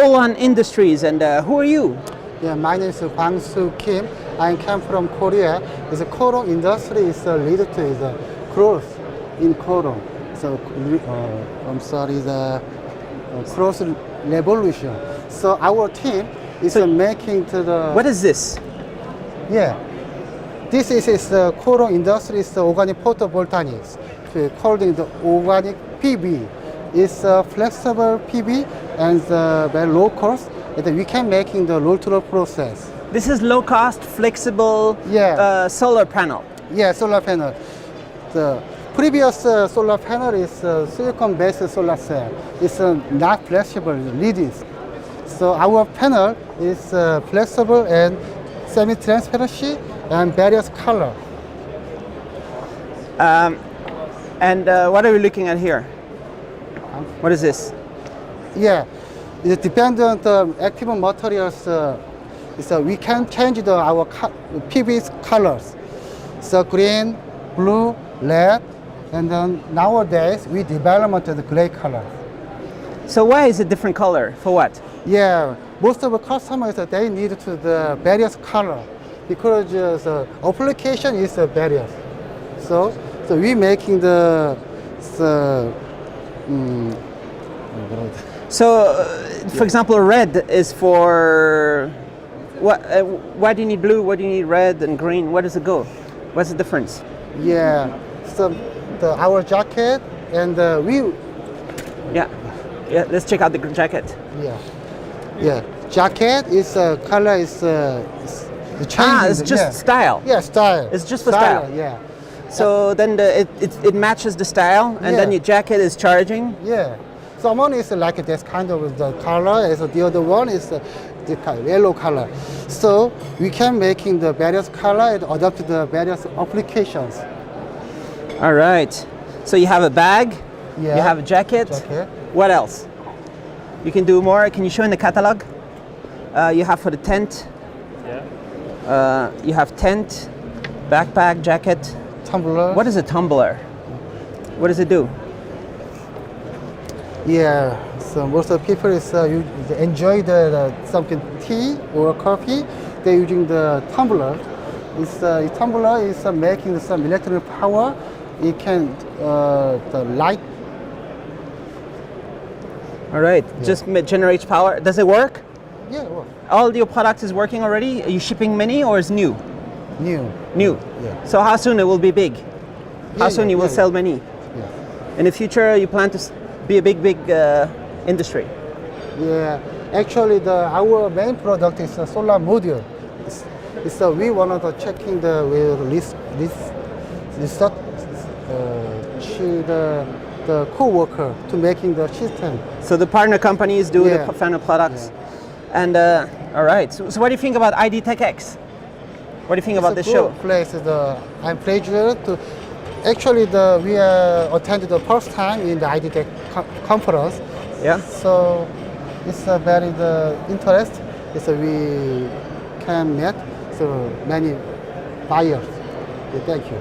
Kolan Industries, and who are you? Yeah, my name is Hwang Soo Kim. I came from Korea. The Korean industry is lead to the growth in Korea. So I'm sorry, the cross revolution. So our team is making to the. What is this? Yeah, this is the Korean industry's organic photovoltaics, called the organic PV. It's a flexible PV and very low cost. And we can making the roll-to-roll process. This is low-cost, flexible solar panel. Yeah, solar panel. The previous solar panel is silicon-based solar cell. It's not flexible, rigid. So our panel is flexible and semi-transparency and various color. And what are we looking at here? What is this? Yeah, it depends on the active materials. So we can change our PV's colors. So green, blue, red, and then nowadays we developed the gray color. So why is it different color? For what? Yeah, most of the customers they need to the various color because the application is various. So we making for example, red is for what? Why do you need blue? Why do you need red and green? Where does it go? What's the difference? Yeah, so our jacket and we. Yeah, let's check out the jacket. Yeah. Jacket is color is changing. It's just style. Yeah, style. It's just for style. Yeah. So then it matches the style, and then your jacket is charging. Yeah. Someone is like this kind of the color, as the other one is the yellow color. So we can making the various color and adapt the various applications. All right. So you have a bag. Yeah. You have a jacket. What else? You can do more. Can you show in the catalog? You have for the tent. Yeah. You have tent, backpack, jacket. Tumbler. What is a tumbler? What does it do? Yeah, so most of the people is enjoy the something tea or coffee. They're using the tumbler. The tumbler is making some electric power. It can the light. All right, just generates power. Does it work? Yeah, it works. All your products is working already. Are you shipping many or is new? New. Yeah. So how soon it will be big? How soon you will sell many? Yeah. In the future, you plan to be a big industry? Yeah, actually, our main product is a solar module. We wanted to checking the the co-worker to making the system. So the partner companies do the final products. Yeah. And all right. So what do you think about ID Tech X? What do you think about this show? Place. I'm pleased to. Actually, we attended the first time in the ID Tech conference. Yeah. So it's a very interest. We can meet so many buyers. Thank you.